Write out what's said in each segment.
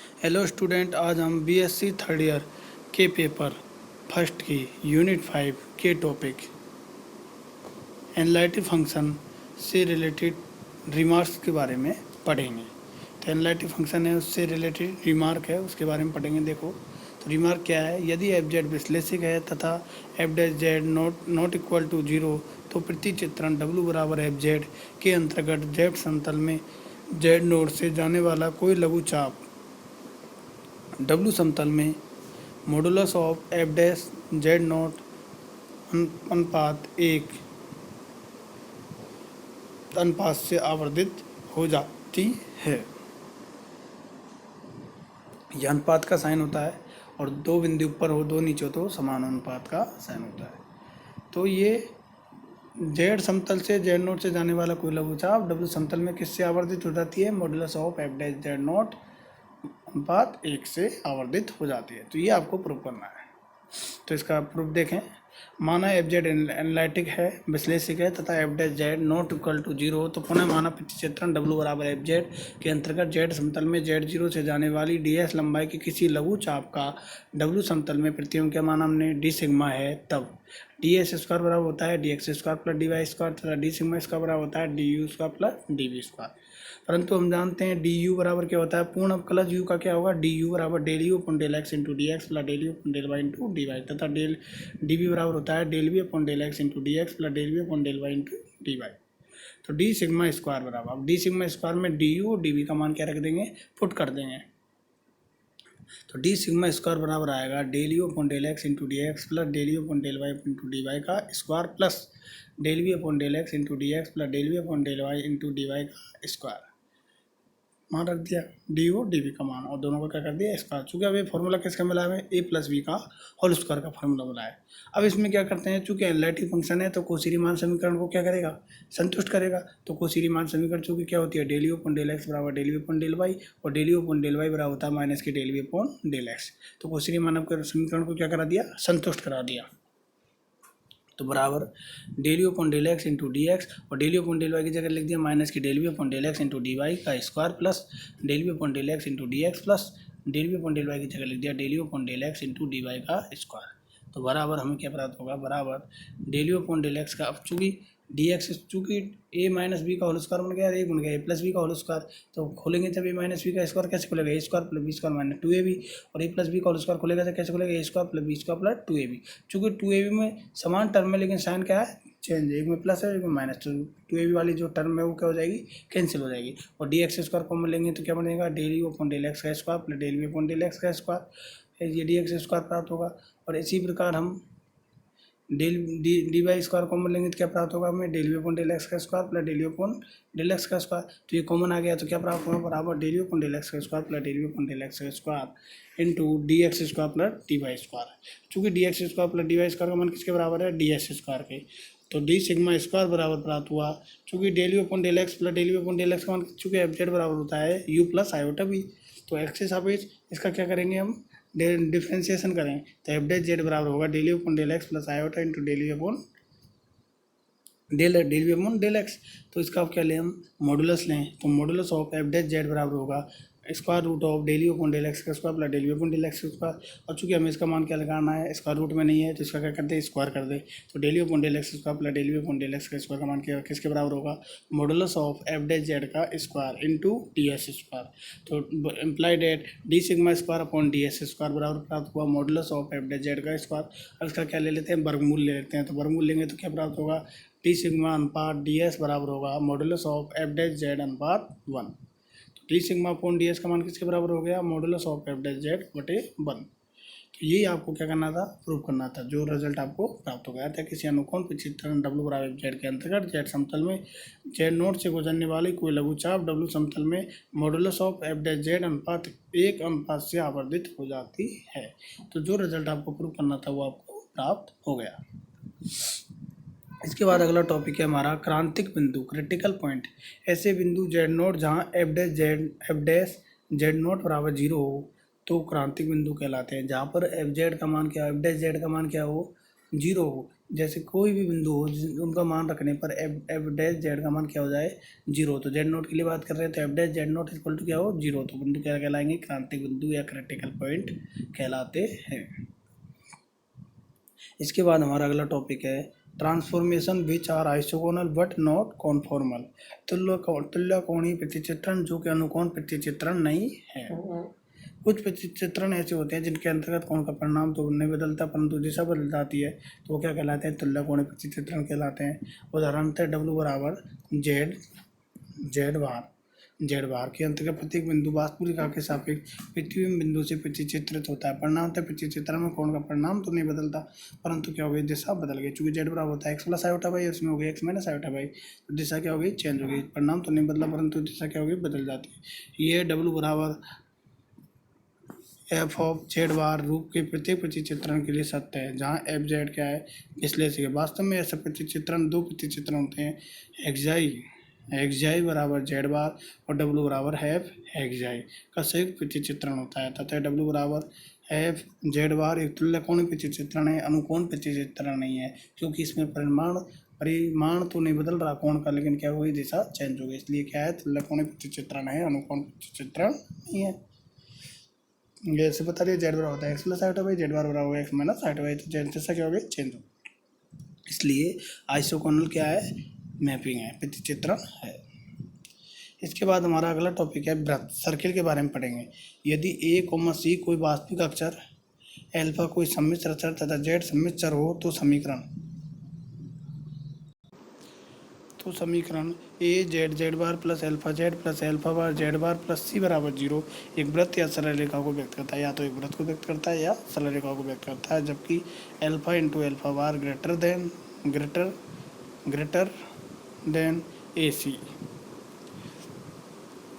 Hello student, आज हम BSc third year के पेपर फर्स्ट की यूनिट 5 के टॉपिक एनालिटिक फंक्शन से रिलेटेड रिमार्क्स के बारे में पढ़ेंगे। तो एनालिटिक फंक्शन है, उससे रिलेटेड रिमार्क है, उसके बारे में पढ़ेंगे। देखो तो रिमार्क क्या है, यदि एफ जेड विश्लेषिक है तथा f dash z not equal to 0 तो प्रति चित्रण डब्ल्यू बराबर एफ जेड के अंतर्गत जेड समतल में जेड नोड से जाने वाला कोई लघु चाप डब्ल्यू समतल में modulus of F dash z not अनुपात 1 अनुपात से आवर्धित हो जाती है। यह अनुपात का साइन होता है और दो बिंदु ऊपर हो दो नीचे हो तो समान अनुपात का साइन होता है। तो ये जेड समतल से जेड नोट से जाने वाला कोई लघु चाप डब्ल्यू समतल में किससे आवर्धित हो जाती है, modulus of F dash z not अनुपात 1 से आवर्धित हो जाती है। तो ये आपको प्रूव करना है। तो इसका प्रूफ देखें। माना एफ जेड एनालिटिक है, विश्लेषिक है तथा f dash z not equal to 0 तो पुनः माना प्रतिचित्रण डब्ल्यू बराबर एफ जेड के अंतर्गत जेड समतल में जेड 0 से जाने वाली डी एस लंबाई की किसी लघु चाप का डब्ल्यू समतल में प्रतिबिंब क्या माना हमने, डी सिग्मा है, तब डी एस स्क्वायर बराबर होता है d x square plus D Y square तथा डी सिग्मा स्क्वायर बराबर होता है d u square plus d v square. परंतु हम जानते हैं डी यू बराबर क्या होता है, पूर्ण अवकलज यू का क्या होगा, डी यू बराबर del you upon del x into D x plus del you upon del Y into D y तथा डेल डी वी बराबर होता है del we upon del x into D x plus del we upon del Y into D y. तो d sigma square बराबर, अब d sigma square में d u और d v का मान क्या रख देंगे, पुट कर देंगे। तो डी सिग्मा स्क्वायर बराबर आएगा del you upon del x into D x plus del you upon del Y into D Y का square plus del we upon del x into D x plus del we upon del Y into D Y का square. मान रख दिया D O D v का मान और दोनों का क्या कर दिया स्क्वायर। चूँकि अब ये फॉर्मूला किसका मिला है, ए प्लस बी का होल स्क्वायर का फॉर्मूला मिला है। अब इसमें क्या करते हैं, चूँकि एनालिटिक फंक्शन है तो कोशी रीमान समीकरण को क्या करेगा, संतुष्ट करेगा। तो कोशी रीमान समीकरण चूँकि क्या होती है, del you upon del X बराबर del we upon del Y और del you upon del Y बराबर होता है माइनस की del we upon del X. तो कोशी रीमान समीकरण को क्या करा दिया, संतुष्ट करा दिया। तो बराबर del you upon del x into D X और del you upon del Y की जगह लिख दिया माइनस की del we upon del x into D Y का square plus del we upon del x into D x plus del we upon del Y की जगह लिख दिया del you upon del x into D Y का square. तो बराबर हमें क्या प्राप्त होगा, बराबर del you upon del x का, अब चूँकि डी एक्स चूँकि ए माइनस बी का होल स्क्वायर बन गया, ए बन गया ए प्लस बी का होल स्क्वायर। तो खोलेंगे जब ए माइनस बी का स्क्वायर कैसे खुलेगा, A square plus B square minus two A B और ए प्लस बी का होल स्क्वायर खुलेगा तो कैसे खुलेगा, A square plus B square plus two A B. चूँकि टू ए बी में समान टर्म है लेकिन साइन क्या है, चेंज, एक में प्लस है एक में माइनस। तो टू ए बी वाली जो टर्म है वो क्या हो जाएगी, कैंसिल हो जाएगी और डी एक्स स्क्वायर कॉमन लेंगे तो क्या बनेगा, del you upon del x का square plus del we upon del x का स्क्वायर, ये डी एक्स स्क्वायर प्राप्त होगा। और इसी प्रकार हम del D Y square common लेंगे तो क्या प्राप्त होगा हमें, del we upon del x का square plus del we upon del x का स्क्वायर। तो ये कॉमन आ गया तो क्या प्राप्त होगा, बराबर del we upon del x का square plus del we upon del x का square into D x square plus D Y square. चूँकि D x square plus D Y square का मान किसके बराबर है, डी एस स्क्वायर के। तो डी सिग्मा स्क्वायर बराबर प्राप्त हुआ, चूँकि del you upon del x plus del we upon del x का मान चूँकि एफ जेड बराबर होता है यू प्लस आयोटा बी। तो एक्स के सापेक्ष इसका क्या करेंगे हम, डिफ्रेंसिएशन करें तो एफ डैश जेड बराबर होगा del you upon del x plus iota into del we upon del X. तो इसका आप क्या लें, हम मॉडुलस लें तो modulus of F dash Z बराबर होगा square root of del you upon del x का square plus del we upon del x का स्क्वायर। और चूँकि हमें इसका मान क्या लगाना है, स्क्वायर रूट में नहीं है तो इसका क्या करते हैं, स्क्वायर कर दे। तो del you upon del X square plus del we upon del x का स्क्वायर का मान क्या किसके बराबर होगा, modulus of F dash Z का square into D S square. तो implied at D sigma square upon D S square बराबर प्राप्त हुआ modulus of F dash Z का स्क्वायर। अब इसका क्या ले लेते हैं, वर्गमूल ले लेते हैं। तो वर्गमूल लेंगे तो क्या प्राप्त होगा, डी सिग्मा अनुपात डी एस बराबर होगा modulus of F dash Z अनुपात 1। तो d sigma upon D S का मान किसके बराबर हो गया, modulus of F dash Z बटे 1। तो यही आपको क्या करना था, प्रूव करना था। जो रिजल्ट आपको प्राप्त हो गया था, किसी अनुकोण प्रक्षेपण डब्ल्यू बराबर जेड के अंतर्गत जेड समतल में जेड नोट से गुजरने वाली कोई लघु चाप डब्ल्यू समतल में modulus of F dash Z अनुपात 1 अनुपात से आवर्धित हो जाती है। तो जो रिजल्ट आपको प्रूव करना था वो आपको प्राप्त हो गया। इसके बाद अगला टॉपिक है हमारा क्रांतिक बिंदु, क्रिटिकल पॉइंट। ऐसे बिंदु जेड नोट जहाँ एफ डैश जेड नोट बराबर 0 हो तो क्रांतिक बिंदु कहलाते हैं। जहाँ पर एफ जेड का मान क्या, एफ डैश जेड का मान क्या हो, 0 हो, जैसे कोई भी बिंदु हो उनका मान रखने पर एफ डैश जेड का मान क्या हो जाए, जीरो। तो जेड नोट के लिए बात कर रहे हैं तो f dash z not equal to क्या हो, जीरो। तो बिंदु क्या कहलाएंगे, क्रांतिक बिंदु या क्रिटिकल पॉइंट कहलाते हैं। इसके बाद हमारा अगला टॉपिक है transformation which are isogonal but not conformal. तुल्यकोणीय प्रतिचित्रण जो कि अनुकोण प्रतिचित्रण नहीं है। कुछ प्रतिचित्रण ऐसे होते हैं जिनके अंतर्गत कोण का परिणाम तो नहीं बदलता परंतु दिशा बदल जाती है, तो वो क्या कहलाते हैं, तुल्यकोणीय प्रतिचित्रण कहलाते हैं। उदाहरणतः डब्ल्यू बराबर जेड जेड बार के अंतर्गत प्रत्येक बिंदु वास्तविक रेखा के सापेक्ष प्रतिबिंब बिंदु से प्रतिचित्रित होता है। परिणामतः प्रतिचित्रण में कोण का परिणाम तो नहीं बदलता परंतु क्या हो गई, दिशा बदल गई। चूंकि जेड बराबर होता है एक्स प्लस आयोटा बाई, उसमें हो गई एक्स माइनस आयोटा बाई, तो दिशा क्या हो गई, चेंज हो गई। परिणाम तो नहीं बदला परंतु दिशा क्या हो गई, बदल जाती है। ये डब्ल्यू बराबर एफ ऑफ जेड बार रूप के प्रत्येक प्रतिचित्रण के लिए सत्य है, जहाँ एफ जेड क्या है, विश्लेषक है। वास्तव में ऐसा प्रतिचित्रण दो प्रतिचित्रण होते हैं, एक्स बराबर जेड बार और डब्ल्यू बराबर एफ एक्स का संयुक्त प्रतिचित्रण होता है। तथा डब्ल्यू बराबर एफ जेड बार एक तुल्यकोणीय प्रतिचित्रण है, अनुकोण प्रतिचित्रण नहीं है, क्योंकि इसमें परिमाण तो नहीं बदल रहा कोण का, लेकिन क्या हुई, दिशा चेंज हो गई। इसलिए क्या है, तुल्यकोणीय प्रतिचित्रण है, अनुकोण प्रतिचित्रण नहीं है। जैसे बता दिया जेड बराबर होता है X plus iota Y, Z bar बराबर एक्स माइनस आयोटा बाई, तो जेड दिशा क्या हो गई, चेंज हो गई। इसलिए आइसोकोनल क्या है, मैपिंग है, प्रतिचित्रण है। इसके बाद हमारा अगला टॉपिक है वृत्त, सर्किल के बारे में पढ़ेंगे। यदि ए कोमा सी कोई वास्तविक अक्षर, एल्फा कोई सम्मिश्र अक्षर तथा जेड सम्मिश्र हो तो समीकरण ए Z Z bar plus alpha बार जेड बार प्लस सी बराबर जीरो एक वृत्त या सरल रेखा को व्यक्त करता है। या तो एक वृत्त को व्यक्त करता है या सरल रेखा को व्यक्त करता है, जबकि alpha into alpha bar greater than A C.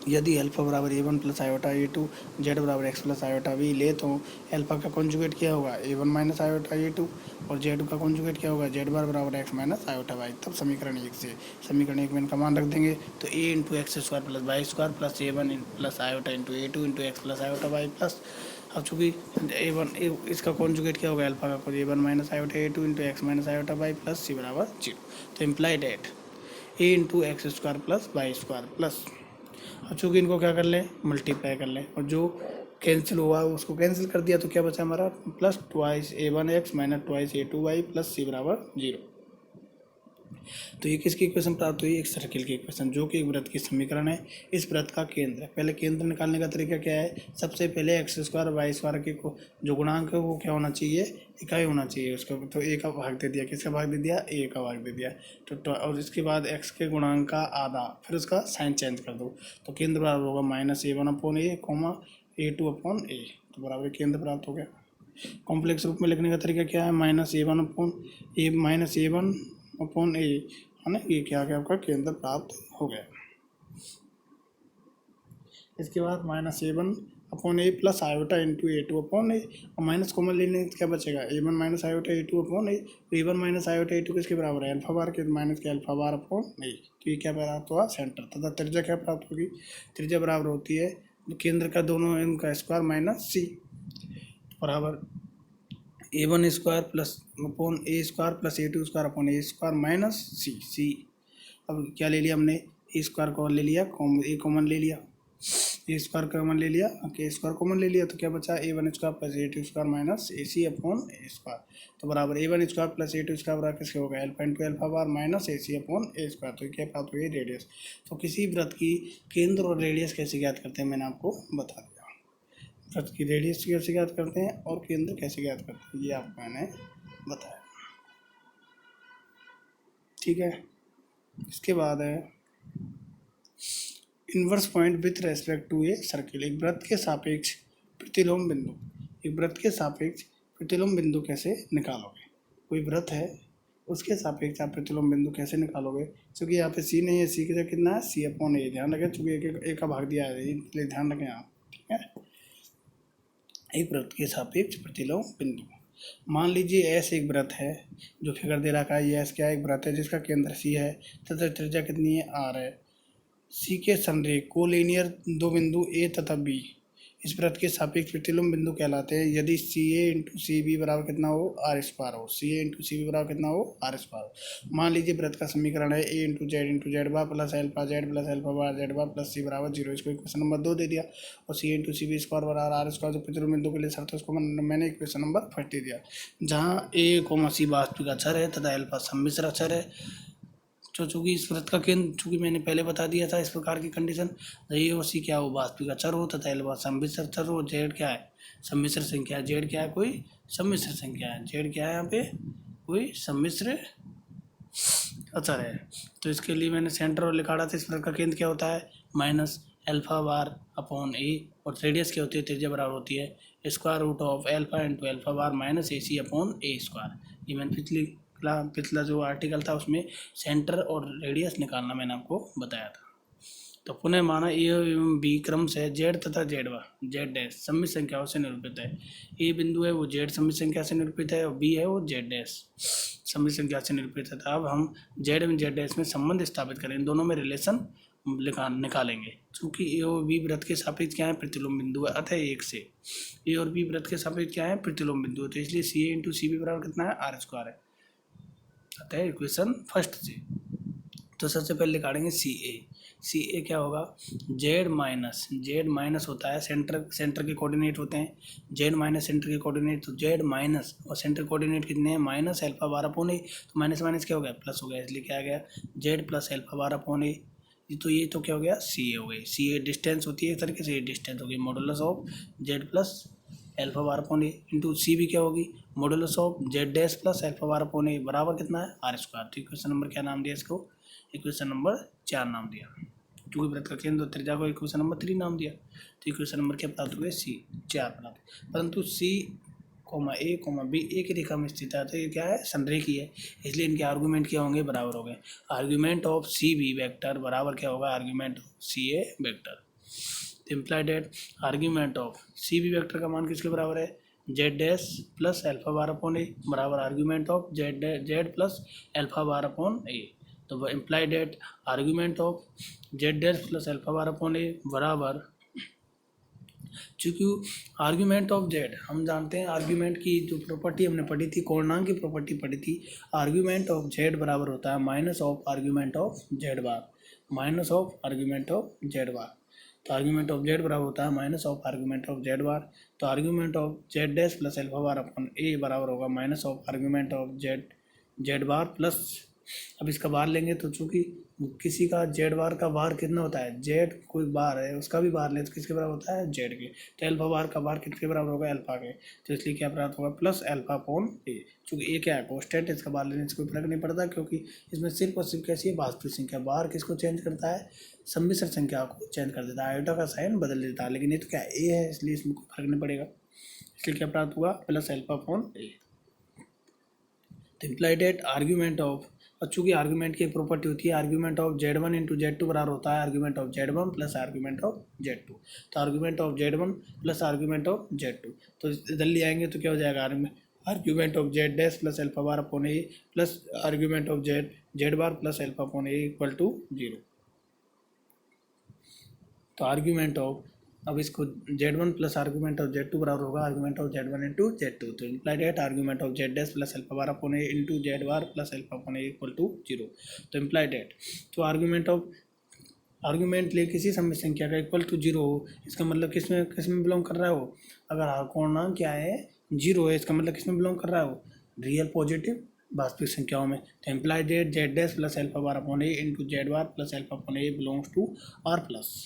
यदि एल्फा बराबर A one plus iota A two, Z बराबर एक्स प्लस आयोटा वी ले तो एल्फा का कॉन्जुगेट क्या होगा, A one minus iota A two, और जेड का कॉन्जुगेट क्या होगा, जेड बार बराबर एक्स माइनस आयोटा वाई। तब समीकरण एक से समीकरण एक में इनका मान रख देंगे, तो A into X square plus Y square plus A one plus iota into A two into X plus iota Y plus, अब चूंकि ए वन इसका कॉन्जुगेट क्या होगा, एल्फा का A one minus iota A two into X minus iota Y plus C बराबर zero. तो implied at A into X square plus Y square plus, अब चूँकि इनको क्या कर लें, मल्टीप्लाई कर लें, और जो कैंसिल हुआ उसको कैंसिल कर दिया, तो क्या बचा हमारा, plus twice A one X minus twice A two Y plus C बराबर जीरो। तो ये किसकी इक्वेशन प्राप्त हुई, एक सर्किल की इक्वेशन, जो कि एक वृत्त की समीकरण है। इस वृत्त का केंद्र, पहले केंद्र निकालने का तरीका क्या है, सबसे पहले एक्स स्क्वायर वाई स्क्वायर के को जो गुणांक है वो क्या होना चाहिए, इकाई होना चाहिए उसका। तो ए का भाग दे दिया, किसका भाग दे दिया, ए का भाग दे दिया। तो और इसके बाद एक्स के गुणांक का आधा, फिर उसका साइन चेंज कर दो, तो केंद्र बराबर होगा minus A one upon A coma A two upon A, तो बराबर केंद्र प्राप्त हो गया। कॉम्प्लेक्स रूप में लिखने का तरीका क्या है, माइनस ए वन अपॉन ए, है ना, ये क्या गया, आपका केंद्र प्राप्त हो गया। इसके बाद minus A one upon A plus iota into A two upon ए, और माइनस कॉमन लेने क्या बचेगा, A one minus iota A two upon A one minus iota A two किसके बराबर है, अल्फा बार के, माइनस के अल्फा बार अपॉन ए। तो ये क्या प्राप्त हुआ, सेंटर। तथा त्रिज्या क्या प्राप्त होगी, त्रिज्या बराबर होती है केंद्र का दोनों इनका स्क्वायर माइनस सी, बराबर A one square plus upon A square plus A two square upon A square minus C. अब क्या ले लिया हमने, ए स्क्वायर कॉमन ले लिया, ए कॉमन ले लिया, ए स्क्वायर कॉमन ले लिया, के स्क्वायर कॉमन ले लिया, तो क्या बचा, A one square plus A two square minus A C upon A square, तो बराबर A one square plus A two square बराबर किसके होगा, alpha into alpha bar minus ए सी अपॉन ए स्क्वायर। तो क्या प्राप्त हुई, रेडियस। तो किसी वृत्त की केंद्र और रेडियस कैसे ज्ञात करते हैं, मैंने आपको बता दिया। वृत्त की रेडियस कैसे ज्ञात करते हैं और केंद्र कैसे ज्ञात करते हैं, ये आपको मैंने बताया, ठीक है। इसके बाद है inverse point with respect to a circle, एक वृत्त के सापेक्ष प्रतिलोम बिंदु, एक वृत्त के सापेक्ष प्रतिलोम बिंदु कैसे निकालोगे। कोई वृत्त है उसके सापेक्ष आप प्रतिलोम बिंदु कैसे निकालोगे, क्योंकि यहाँ पे सी नहीं है, सी की जगह कितना है, सी अपॉन ए, ध्यान रखें, चूंकि एक का भाग दिया है इसलिए ध्यान रखें आप, ठीक है। एक वृत्त के सापेक्ष प्रतिलोम बिंदु, मान लीजिए ऐसे एक वृत्त है, जो फिगर दे रखा है, ये ऐसे क्या एक वृत्त है जिसका केंद्र सी है तथा त्रिज्या कितनी है, आर है। सी के संरेख कोलिनियर दो बिंदु ए तथा बी इस वृत्त के सापेक्ष प्रतिलोम बिंदु कहलाते हैं यदि सी ए इंटू सी बी बराबर कितना हो आर स्क्वायर हो, सी ए इंटू सी बी बराबर कितना हो आर स्क्वायर हो। मान लीजिए वृत्त का समीकरण है A into Z bar plus alpha bar Z bar plus C बराबर 0। इसको इक्वेशन नंबर 2 दे दिया और सी इंटू सी बी स्क्वायर बराबर आर स्क्वायर जो प्रतिलोम बिंदु के लिए शर्त है उसको मैंने इक्वेशन नंबर 1 दे दिया, जहाँ ए कोमा सी वास्तविक अक्षर है तथा एल्फा सम्मिश्र अक्षर है। तो चूंकि इस वृत्त का केंद्र, चूंकि मैंने पहले बता दिया था इस प्रकार की कंडीशन, ए और सी क्या हो वास्तविक अक्षर हो तथा एल्फा सम्मिश्र अक्षर हो, जेड क्या है सम्मिश्र संख्या है, जेड क्या है कोई सम्मिश्र संख्या है, जेड क्या है यहाँ पे कोई सम्मिश्र अक्षर है। तो इसके लिए मैंने सेंटर और लिखा था। इस वृत्त का केंद्र क्या होता है माइनस एल्फा बार अपॉन ए और रेडियस क्या होती है त्रिज्या बराबर होती है square root of alpha into alpha bar minus A C upon A square. ये मैंने पिछला जो आर्टिकल था उसमें सेंटर और रेडियस निकालना मैंने आपको बताया था। तो पुनः माना ए एवं बी क्रम से जेड तथा जेड डैश सम्मिश्र संख्याओं से निरूपित है। ए बिंदु है वो जेड सम्मिश्र संख्या से निरूपित है और बी है वो जेड डैश सम्मिश्र संख्या से निरूपित है। तो अब हम जेड एवं जेड डैश में संबंध स्थापित करें, इन दोनों में रिलेशन निकालेंगे। क्योंकि ए और बी वृत्त के सापेक्ष क्या है प्रतिलोम बिंदु है, अतः एक से ए और बी वृत्त के सापेक्ष क्या है प्रतिलोम बिंदु है, तो इसलिए सी ए इंटू सी बी बराबर कितना है आर स्क्वायर है, अतः इक्वेशन फर्स्ट से। तो सबसे पहले निकालेंगे सी ए क्या होगा जेड माइनस होता है सेंटर के कोऑर्डिनेट होते हैं, जेड माइनस सेंटर के कोऑर्डिनेट, तो जेड माइनस और सेंटर कोऑर्डिनेट कितने हैं minus alpha bar upon A, तो माइनस माइनस क्या हो गया प्लस हो गया, इसलिए क्या आ गया Z plus alpha bar upon A. तो ये तो क्या हो गया सी ए हो गई, सी ए डिस्टेंस होती है एक तरीके से, ये डिस्टेंस हो गई modulus of Z plus alpha bar upon A into C भी क्या होगी modulus of Z dash plus alpha bar upon A बराबर कितना है आर स्क्वायर। तो इक्वेशन नंबर क्या नाम दिया इसको, इक्वेशन नंबर 4 नाम दिया, क्योंकि वृत्त का केंद्र त्रिज्या को इक्वेशन नंबर 3 नाम दिया। तो इक्वेशन नंबर क्या प्राप्त हो गया सी 4 प्राप्त। परंतु सी कोमा ए कोमा बी एक ही रेखा में स्थित है, तो ये क्या है संरेखी है, इसलिए इनके आर्गूमेंट क्या होंगे बराबर हो गए। Argument of C B vector बराबर क्या होगा argument of C A vector. Implied that argument of C B vector का मान किसके बराबर है Z dash plus alpha bar upon A बराबर argument of Z plus alpha bar upon A. तो implied that argument of Z dash plus alpha bar upon A बराबर, चूँकि argument of Z हम जानते हैं, आर्ग्यूमेंट की जो प्रॉपर्टी हमने पढ़ी थी कोणांक की प्रॉपर्टी पढ़ी थी, आर्ग्यूमेंट ऑफ जेड बराबर होता है minus of argument of Z bar, minus of argument of Z bar. तो आर्ग्यूमेंट ऑफ जेड बराबर होता है minus of argument of Z bar. तो argument of Z dash plus alpha bar upon A बराबर होगा minus of argument of Z bar plus, अब इसका बार लेंगे तो चूंकि किसी का जेड बार का बार कितना होता है जेड कोई बार है उसका भी बार ले तो किसके बराबर होता है जेड के, तो एल्फा बार का बार किसके बराबर होगा एल्फा के, तो इसलिए क्या प्राप्त होगा प्लस एल्फा अपॉन ए। चूँकि ए क्या है कॉन्स्टेंट, इसका बार लेने से कोई फर्क नहीं पड़ता क्योंकि इसमें सिर्फ और सिर्फ कैसी है वास्तविक संख्या, बार किसको चेंज करता है सम्मिश्र संख्या को चेंज कर देता है, आयोटा का साइन बदल देता है, लेकिन ये तो क्या ए है इसलिए इसमें कोई फर्क नहीं पड़ेगा, इसलिए क्या प्राप्त हुआ प्लस एल्फा अपॉन ए। तो इम्प्लाइड एट आर्ग्यूमेंट ऑफ, और चूँकि आर्ग्यूमेंट की एक प्रॉपर्टी होती है argument of Z one into Z two बराबर होता है argument of Z one plus argument of Z two. तो argument of Z one plus argument of Z two, तो इधर ले आएंगे तो क्या हो जाएगा argument of Z dash plus alpha bar upon A plus argument of Z bar plus alpha upon A equal to 0। तो आर्ग्यूमेंट ऑफ, अब इसको z1 plus argument of z2 बराबर होगा argument of z1 into z2। तो implied at argument of z dash plus alpha bar upon A into Z bar plus alpha upon A equal to 0। तो implied eight, तो argument ले किसी सम्मिश्र संख्या का इक्वल टू 0 हो, इसका मतलब किसमें बिलोंग कर रहा हो, अगर कोणांक क्या है 0 है इसका मतलब किसमें बिलोंग कर रहा हो रियल पॉजिटिव वास्तविक संख्याओं में। तो implied that Z dash plus alpha bar upon A into Z bar plus alpha upon a belongs to r plus.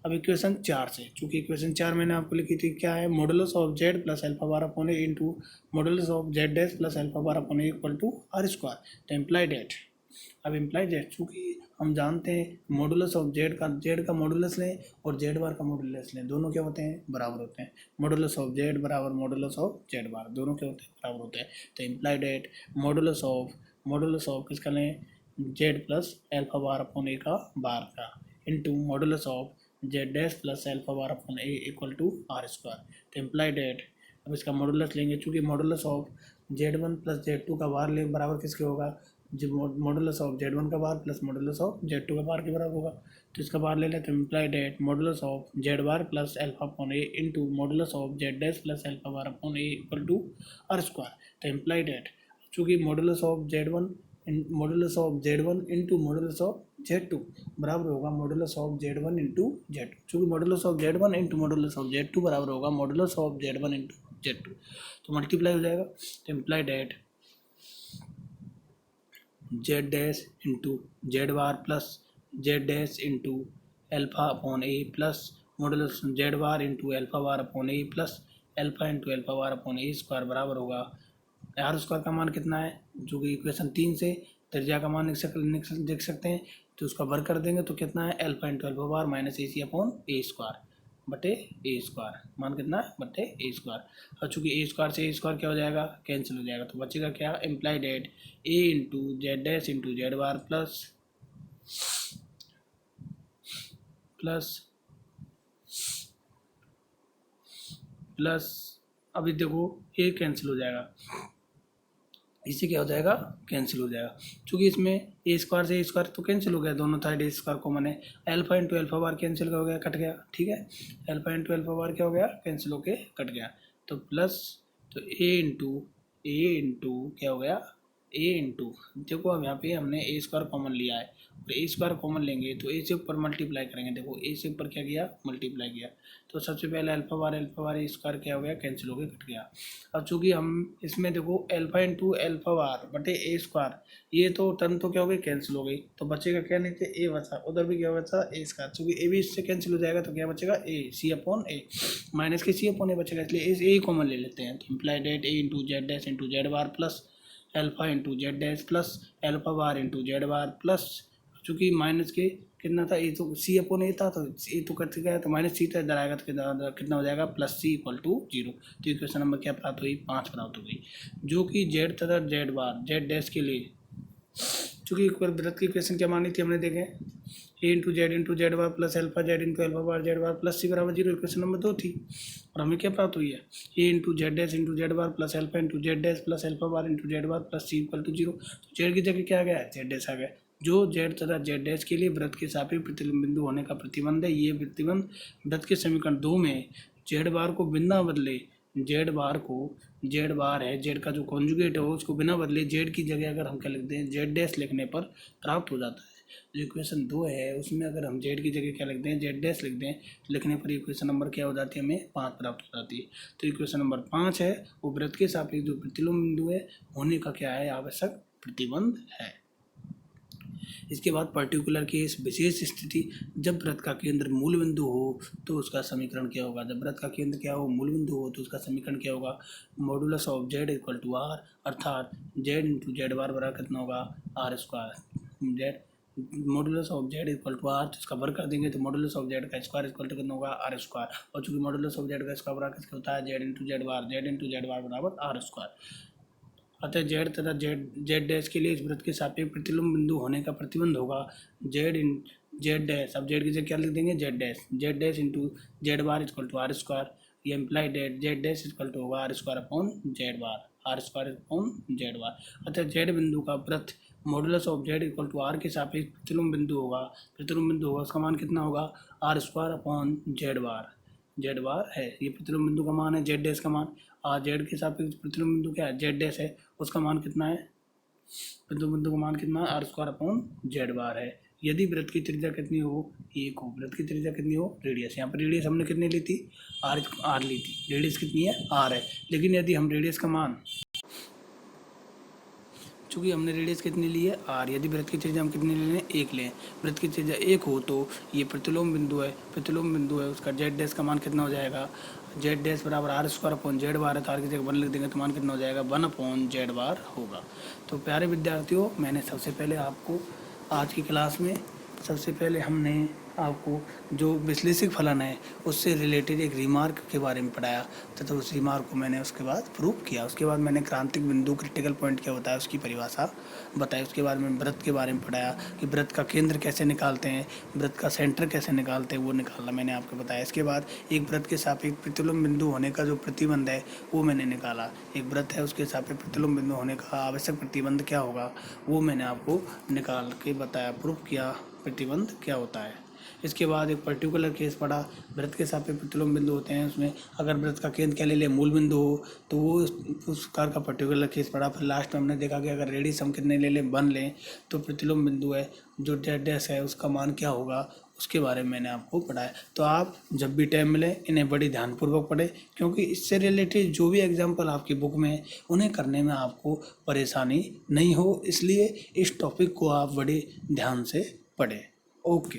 अब इक्वेशन 4 से, चूंकि इक्वेशन 4 मैंने आपको लिखी थी क्या है modulus of Z plus alpha bar upon A into modulus of Z dash plus alpha bar upon A equal to are square. तो इम्प्लाइड एट, अब इम्प्लाइड एट चूँकि हम जानते हैं मॉडुलस ऑफ जेड का मॉडुलस लें और जेड बार का मॉडुलस लें दोनों क्या होते हैं बराबर होते हैं, मॉडुलस ऑफ जेड बराबर मॉडुलस ऑफ जेड बार दोनों क्या होते हैं बराबर होते हैं। तो इम्प्लाइड एट मॉडुलस ऑफ किसका लें Z plus alpha bar upon A का बार का into modulus of Z dash plus alpha bar upon A equal to are square. तो इम्प्लाइड एट, अब इसका मॉडुलस लेंगे चूँकि modulus of Z one plus Z two का bar ले बराबर किसके होगा जब मॉडुलस ऑफ Z1 का बार प्लस मॉडुलस ऑफ Z2 का बार के बराबर होगा। तो इसका बार ले लेते हैं, imply that modulus of Z bar plus alpha upon A into modulus of Z dash plus alpha bar upon A equal to are square. तो इम्प्लाई डेट चूँकि modulus of Z1 into modulus of Z2 बराबर होगा modulus of Z1 into Z2, चूँकि modulus of Z1 into modulus of Z2 बराबर होगा modulus of Z1 into Z2, तो multiply हो जाएगा। तो imply that Z dash into Z bar plus Z dash into alpha upon A plus modulus Z bar into alpha bar upon A plus alpha into alpha bar upon A square बराबर होगा are square का मान कितना है, जो कि equation 3 से त्रिज्या का मान देख सकते हैं। तो उसका वर्क कर देंगे तो कितना है, alpha into alpha bar minus ए सी अपॉन ए स्क्वायर बटे ए स्क्वायर, मान कितना है बटे ए स्क्वायर। और चूँकि ए स्क्वायर से ए स्क्वायर क्या हो जाएगा, कैंसिल हो जाएगा। तो बचेगा क्या, imply that A into Z dash into Z bar plus अभी देखो ए कैंसिल हो जाएगा, इससे क्या हो जाएगा, कैंसिल हो जाएगा। चूँकि इसमें ए स्क्वायर से ए स्क्वायर तो कैंसिल हो गया, दोनों साइड ए स्क्वायर कॉमन है। अल्फा इंटू अल्फा बार कैंसिल हो गया, कट गया, ठीक है। अल्फा इंटू अल्फा बार क्या हो गया, कैंसिल होके कट गया। तो प्लस तो ए इंटू क्या हो गया, ए इंटू देखो अब यहाँ पे हमने ए स्क्वायर कॉमन लिया है और ए स्क्वायर कॉमन लेंगे तो ए से ऊपर मल्टीप्लाई करेंगे। देखो ए से ऊपर क्या किया, मल्टीप्लाई किया। तो सबसे पहले अल्फा बार ए स्क्वायर क्या हो गया, कैंसिल हो गया, कट गया। अब चूँकि हम इसमें देखो अल्फा इंटू अल्फा बार बटे ए स्क्वायर, ये तो टर्म तो क्या हो गई, कैंसिल हो गई। तो बचेगा क्या, नीचे ए बचा, उधर भी क्या बचा, ए स्क्वायर। चूँकि ए भी इससे कैंसिल हो जाएगा तो क्या बचेगा, ए सी अपॉन ए माइनस के सी अपॉन ए बचेगा, इसलिए ए कॉमन ले लेते हैं। तो imply that A into Z dash into Z bar plus alpha into Z dash plus alpha bar into Z bar plus, चूँकि माइनस के कितना था, ए तो सी अपॉन ए था, तो ए तो कट गया, तो माइनस सी था इधर आएगा तो कितना हो जाएगा, प्लस सी इक्वल टू 0। तो इक्वेशन नंबर क्या प्राप्त हुई, 5 प्राप्त हो गई, जो कि जेड तथा जेड बार जेड डैश के लिए, चूँकि वृत्त की इक्वेशन क्या मानी थी हमने देखे, A into Z bar plus alpha Z into alpha bar Z bar plus C बराबर 0, इक्वेशन नंबर 2 थी। और हमें क्या प्राप्त हुई है, A into Z dash into Z bar plus alpha into Z dash plus alpha bar into Z bar plus C equal to 0। तो Z की जगह क्या आ गया, जेड डैश आ गया, जो जेड तथा जेड डैश के लिए वृत्त के सापेक्ष प्रतिलंब बिंदु होने का प्रतिबंध है। ये प्रतिबंध वृत्त के समीकरण 2 में जेड बार को बिना बदले, जेड बार है, जेड का जो कॉन्जुगेट है उसको बिना बदले जेड की जगह अगर हम क्या लिखते हैं, जेड डैश लिखने पर प्राप्त हो जाता है। जो इक्वेशन 2 है उसमें अगर हम जेड की जगह क्या लिखते हैं, जेड डैश लिखते हैं, लिखने पर इक्वेशन नंबर क्या हो जाती है, हमें 5 प्राप्त हो जाती है। तो इक्वेशन नंबर 5 है वो वृत्त के सापेक्ष जो प्रतिलोम बिंदु है होने का क्या है, आवश्यक प्रतिबंध है। इसके बाद पर्टिकुलर केस, विशेष स्थिति, जब वृत्त का केंद्र मूल बिंदु हो तो उसका समीकरण क्या होगा, जब वृत्त का केंद्र क्या हो, मूल बिंदु हो तो उसका समीकरण क्या होगा, modulus of Z equal to r, अर्थात जेड इंटू जेड बार बराबर कितना होगा, are square. Z modulus of Z equal to r, तो इसका वर्क कर देंगे तो मॉडुलस ऑफ जेड का स्क्वायर इक्वल टू कितना होगा, आर स्क्वायर। और चूंकि मॉडुलस ऑफ जेड का स्क्वायर बराबर किसका होता है, जेड इंटू जेड बार बराबर आर स्क्वायर। अतः जेड तथा जेड डैश के लिए इस वृत्त के सापेक्ष प्रतिलोम बिंदु होने का प्रतिबंध होगा जेड डैश, अब जेड की जगह क्या लिख देंगे, Z dash into Z bar equal to are square. ये imply that Z dash equal to होगा are square upon Z bar, R square upon Z bar. अतः जेड बिंदु का वृत्त modulus of Z equal to R के सापेक्ष प्रतिलोम बिंदु होगा, उसका मान कितना होगा, are square upon Z bar है। ये प्रतिलोम बिंदु का मान है, जेड डैश का मान, और जेड के सापेक्ष प्रतिलोम बिंदु क्या है, जेड डैश है, उसका मान कितना है, प्रतिलोम बिंदु का मान कितना है, R square upon Z bar है। यदि वृत्त की त्रिज्या कितनी हो, 1 हो, वृत्त की त्रिज्या कितनी हो, रेडियस, यहाँ पर रेडियस हमने कितनी ली थी, आर ली थी, रेडियस कितनी है, आर है। लेकिन यदि हम रेडियस का मान, चूँकि हमने रेडियस कितनी ली है, आर, यदि वृत्त की त्रिज्या हम कितनी ले लें, 1 लें, वृत्त की त्रिज्या 1 हो तो ये प्रतिलोम बिंदु है, उसका जेड डैश का मान कितना हो जाएगा, जेड डैश बराबर r square upon Z bar है, तो आर की जगह 1 लिख देंगे तो मान कितना हो जाएगा, 1 अपॉन जेड बार होगा। तो प्यारे विद्यार्थियों, मैंने सबसे पहले आपको आज की क्लास में हमने आपको जो विश्लेषिक फलन है उससे रिलेटेड एक रिमार्क के बारे में पढ़ाया तथा उस रिमार्क को मैंने उसके बाद प्रूव किया। उसके बाद मैंने क्रांतिक बिंदु क्रिटिकल पॉइंट क्या बताया उसकी परिभाषा बताई। उसके बाद में वृत्त के बारे में पढ़ाया कि वृत्त का केंद्र कैसे निकालते हैं, वृत्त का सेंटर कैसे निकालते हैं, वो निकालना मैंने आपको बताया। इसके बाद एक वृत्त के सापेक्ष प्रतिलोम बिंदु होने का जो प्रतिबंध है वो मैंने निकाला। एक वृत्त है उसके सापेक्ष प्रतिलोम बिंदु होने का आवश्यक प्रतिबंध क्या होगा वो मैंने आपको निकाल के बताया, प्रूफ किया प्रतिबंध क्या होता है। इसके बाद एक पर्टिकुलर केस पढ़ा, वृत्त के सापेक्ष प्रतिलोम बिंदु होते हैं, उसमें अगर वृत्त का केंद्र क्या ले ले मूल बिंदु हो तो वो उस कार का पर्टिकुलर केस पढ़ा। फिर लास्ट में हमने देखा कि अगर रेडियस हम कितने ले लें 1 लें तो प्रतिलोम बिंदु है जो डैश है उसका मान क्या होगा उसके बारे में मैंने आपको पढ़ाया। तो आप जब भी टाइम मिले इन्हें बड़ी ध्यानपूर्वक पढ़ें, क्योंकि इससे रिलेटेड जो भी एग्जाम्पल आपकी बुक में है उन्हें करने में आपको परेशानी नहीं हो, इसलिए इस टॉपिक को आप बड़े ध्यान से पढ़ें। ओके।